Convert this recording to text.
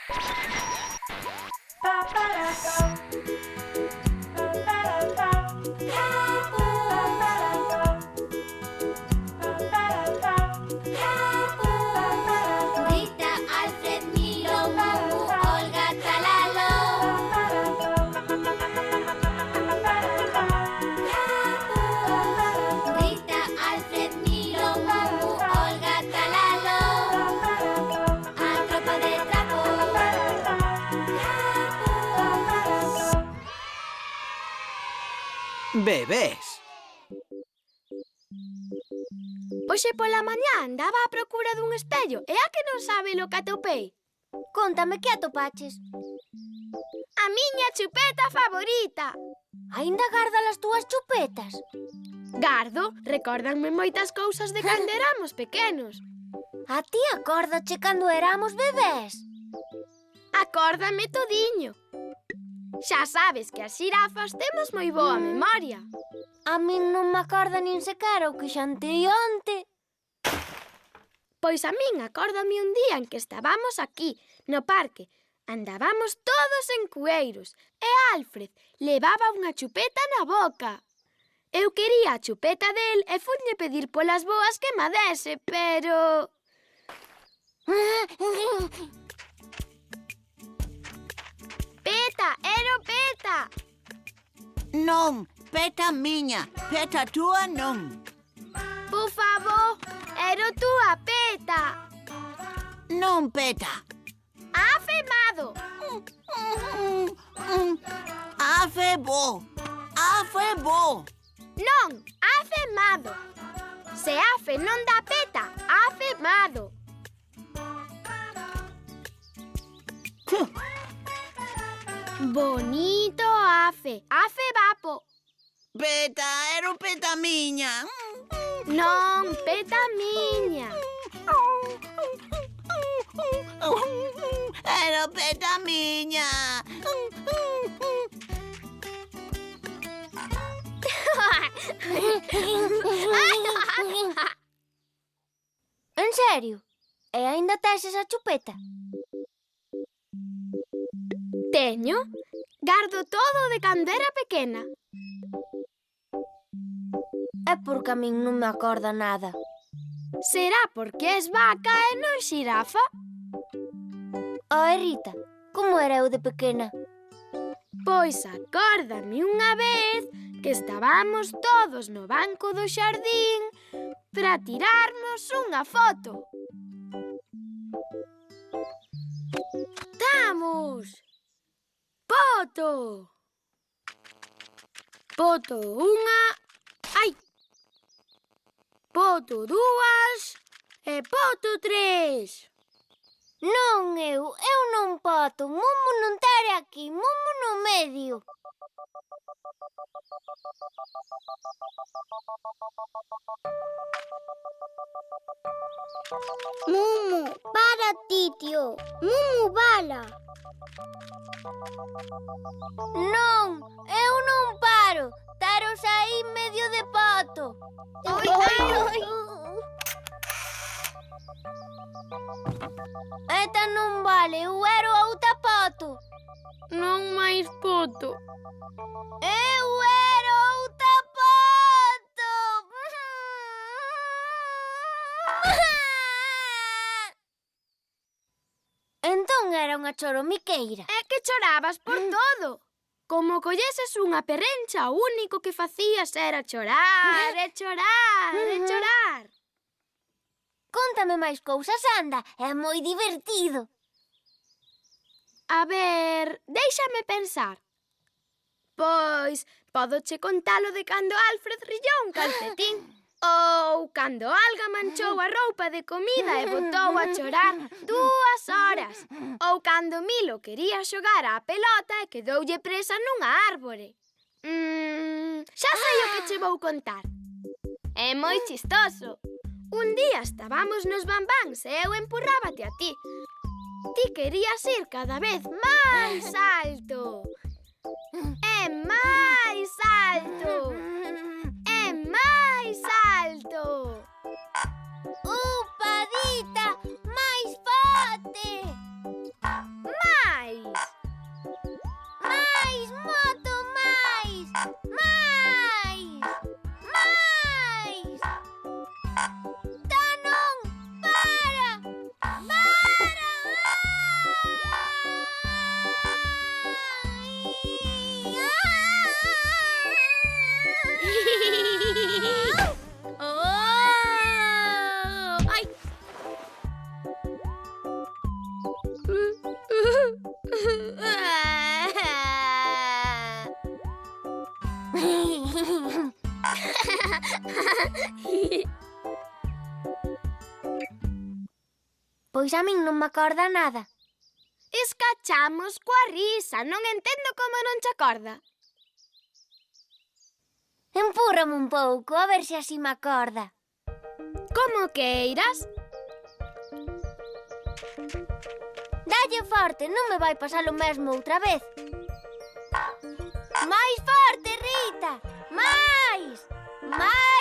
Rita, Alfred, Milo, Mumu, Olga, Talalo. Rita, Alfred, Milo, Mumu, Olga, Talalo. A tropa de trapo. Bebés. Hoxe pola mañá andaba á procura dun espello e a que non sabe lo que atopei? Conta-me que atopaches. A miña chupeta favorita. Aínda gardas as túas chupetas? Gardo, recórdanme moitas cousas de cando éramos pequenos. A ti acórdache cando éramos bebés? Acórdame todiño. Xa sabes que as xirafas temos moi boa memoria. A min non me acorda nin sequera o que xantei onte. Pois a min acórdame un día en que estábamos aquí, no parque. Andábamos todos en cueiros e Alfred levaba unha chupeta na boca. Eu quería a chupeta del e funlle pedir polas boas que ma dese, pero... Peta, era o Peta! Non, peta miña, peta túa non. Por favor, era túa Peta! Non, peta. Afemado! Afe bo, afe bo. Non, afemado! Se afe non dá Peta, afemado! Bonito afe, afe vapo. Peta, era peta miña. Non, Peta miña. Era peta miña. En serio? E aínda tes esa chupeta? Teño, gardo todo de cando era pequena. É porque a min non me acorda nada. Será porque és vaca e non xirafa? Oi, Rita, como era eu de pequena? Pois acórdame unha vez que estábamos todos no banco do xardín para tirarnos unha foto. Tamos! Foto! Foto unha... Ai! Foto dúas e foto tres. Non eu non poto. Momo non tere aquí, Momo no medio. Momo, para ti, tío. Momo, bala. Non, eu non paro. Taros aí medio de pato. Ai, ai, ai. Eta non vale, eu era outra pato. Non máis foto. Eu era outra pato. Entón era unha choromiqueira. É que chorabas por todo. Como colleses unha perrencha, o único que facías era chorar, e chorar, e chorar. Cóntame máis cousas, anda, é moi divertido. A ver, déixame pensar. Pois, pódoche contalo de cando Alfred rillou un calcetín. Ou cando Alga manchou a roupa de comida e botou a chorar 2 horas. Ou cando Milo quería xogar á pelota e quedoulle presa nunha árbore. Xa sei o que che vou contar. É moi chistoso. Un día estábamos nos bambáns e eu empurrábate a ti. Ti querías ir cada vez máis alto. E máis alto. E máis alto. Upadita, máis forte. Pois a min non me acorda nada. Escachamos coa risa, non entendo como non che acorda. Empúrrame un pouco, a ver se así me acorda. Como queiras. Dalle forte, non me vai pasar o mesmo outra vez. Máis forte, Rita! Máis! Máis!